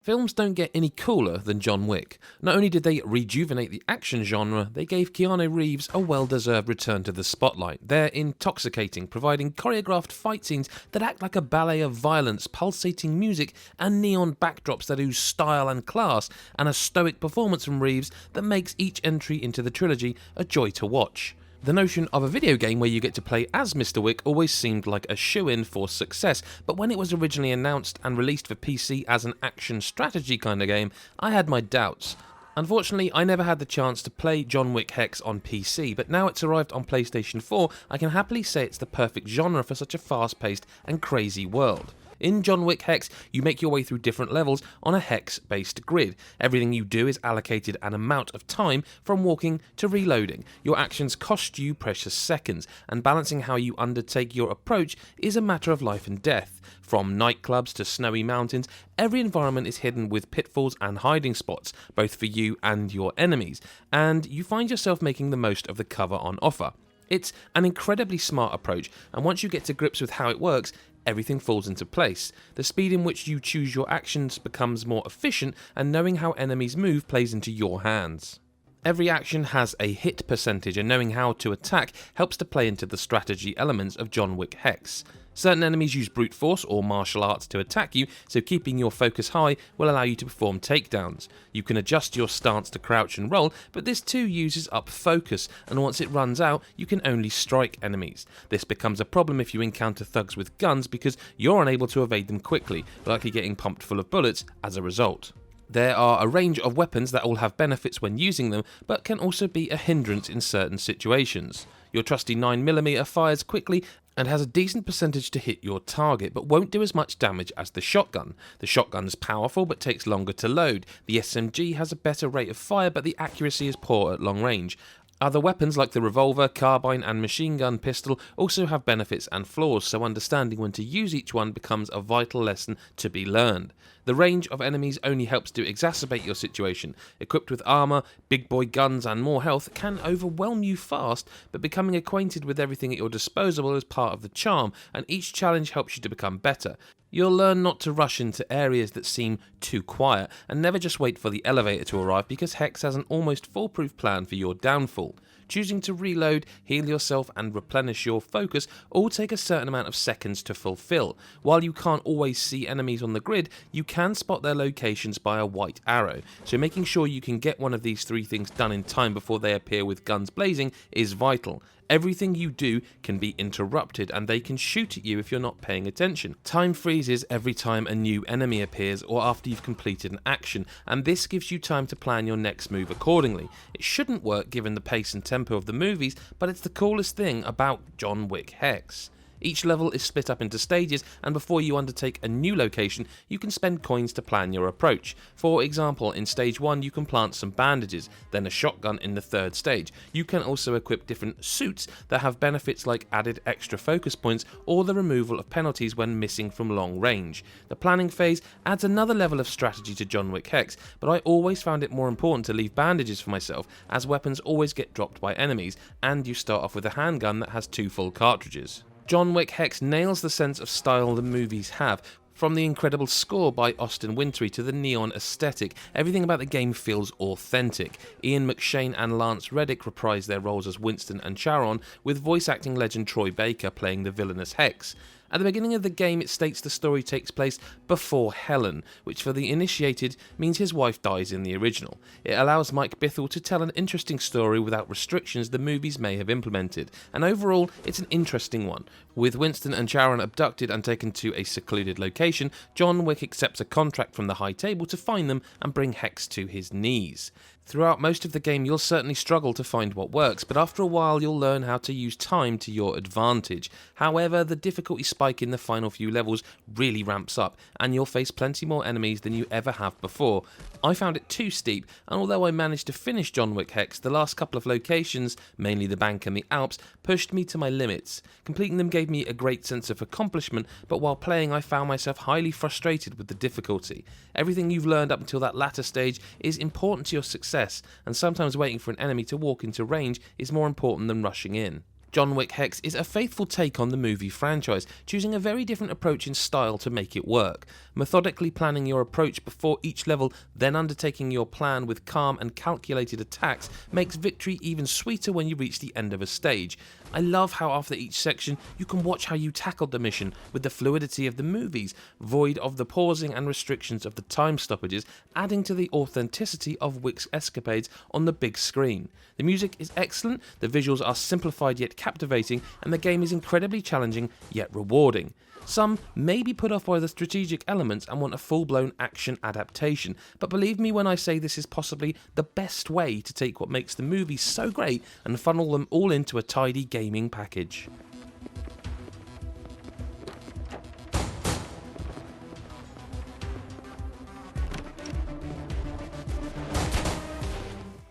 Films don't get any cooler than John Wick. Not only did they rejuvenate the action genre, they gave Keanu Reeves a well-deserved return to the spotlight. They're intoxicating, providing choreographed fight scenes that act like a ballet of violence, pulsating music, and neon backdrops that ooze style and class, and a stoic performance from Reeves that makes each entry into the trilogy a joy to watch. The notion of a video game where you get to play as Mr. Wick always seemed like a shoo-in for success, but when it was originally announced and released for PC as an action strategy kind of game, I had my doubts. Unfortunately, I never had the chance to play John Wick Hex on PC, but now it's arrived on PlayStation 4, I can happily say it's the perfect genre for such a fast-paced and crazy world. In John Wick Hex, you make your way through different levels on a hex-based grid. Everything you do is allocated an amount of time, from walking to reloading. Your actions cost you precious seconds, and balancing how you undertake your approach is a matter of life and death. From nightclubs to snowy mountains, every environment is hidden with pitfalls and hiding spots, both for you and your enemies, and you find yourself making the most of the cover on offer. It's an incredibly smart approach, and once you get to grips with how it works, everything falls into place. The speed in which you choose your actions becomes more efficient, and knowing how enemies move plays into your hands. Every action has a hit percentage, and knowing how to attack helps to play into the strategy elements of John Wick Hex. Certain enemies use brute force or martial arts to attack you, so keeping your focus high will allow you to perform takedowns. You can adjust your stance to crouch and roll, but this too uses up focus, and once it runs out, you can only strike enemies. This becomes a problem if you encounter thugs with guns because you're unable to evade them quickly, likely getting pumped full of bullets as a result. There are a range of weapons that all have benefits when using them, but can also be a hindrance in certain situations. Your trusty 9mm fires quickly and has a decent percentage to hit your target, but won't do as much damage as the shotgun. The shotgun is powerful but takes longer to load. The SMG has a better rate of fire, but the accuracy is poor at long range. Other weapons like the revolver, carbine and machine gun pistol also have benefits and flaws, so understanding when to use each one becomes a vital lesson to be learned. The range of enemies only helps to exacerbate your situation. Equipped with armour, big boy guns and more health can overwhelm you fast, but becoming acquainted with everything at your disposal is part of the charm, and each challenge helps you to become better. You'll learn not to rush into areas that seem too quiet, and never just wait for the elevator to arrive, because Hex has an almost foolproof plan for your downfall. Choosing to reload, heal yourself and replenish your focus all take a certain amount of seconds to fulfill. While you can't always see enemies on the grid, you can spot their locations by a white arrow, so making sure you can get one of these three things done in time before they appear with guns blazing is vital. Everything you do can be interrupted, and they can shoot at you if you're not paying attention. Time freezes every time a new enemy appears or after you've completed an action, and this gives you time to plan your next move accordingly. It shouldn't work given the pace and tempo of the movies, but it's the coolest thing about John Wick Hex. Each level is split up into stages, and before you undertake a new location, you can spend coins to plan your approach. For example, in stage 1 you can plant some bandages, then a shotgun in the third stage. You can also equip different suits that have benefits like added extra focus points or the removal of penalties when missing from long range. The planning phase adds another level of strategy to John Wick Hex, but I always found it more important to leave bandages for myself, as weapons always get dropped by enemies, and you start off with a handgun that has 2 full cartridges. John Wick Hex nails the sense of style the movies have. From the incredible score by Austin Wintory to the neon aesthetic, everything about the game feels authentic. Ian McShane and Lance Reddick reprise their roles as Winston and Charon, with voice acting legend Troy Baker playing the villainous Hex. At the beginning of the game, it states the story takes place before Helen, which for the initiated means his wife dies in the original. It allows Mike Bithell to tell an interesting story without restrictions the movies may have implemented, and overall, it's an interesting one. With Winston and Charon abducted and taken to a secluded location, John Wick accepts a contract from the High Table to find them and bring Hex to his knees. Throughout most of the game, you'll certainly struggle to find what works, but after a while you'll learn how to use time to your advantage. However, the difficulty spike in the final few levels really ramps up, and you'll face plenty more enemies than you ever have before. I found it too steep, and although I managed to finish John Wick Hex, the last couple of locations, mainly the bank and the Alps, pushed me to my limits. Completing them gave me a great sense of accomplishment, but while playing I found myself highly frustrated with the difficulty. Everything you've learned up until that latter stage is important to your success, and sometimes waiting for an enemy to walk into range is more important than rushing in. John Wick Hex is a faithful take on the movie franchise, choosing a very different approach in style to make it work. Methodically planning your approach before each level, then undertaking your plan with calm and calculated attacks makes victory even sweeter when you reach the end of a stage. I love how after each section you can watch how you tackled the mission with the fluidity of the movies, void of the pausing and restrictions of the time stoppages, adding to the authenticity of Wick's escapades on the big screen. The music is excellent, the visuals are simplified yet captivating, and the game is incredibly challenging yet rewarding. Some may be put off by the strategic elements and want a full-blown action adaptation, but believe me when I say this is possibly the best way to take what makes the movie so great and funnel them all into a tidy gaming package.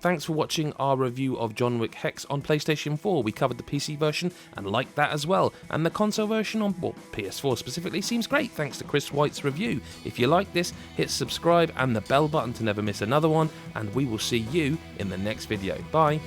Thanks for watching our review of John Wick Hex on PlayStation 4. We covered the PC version and liked that as well. And the console version on PS4 specifically seems great thanks to Chris White's review. If you like this, hit subscribe and the bell button to never miss another one. And we will see you in the next video. Bye.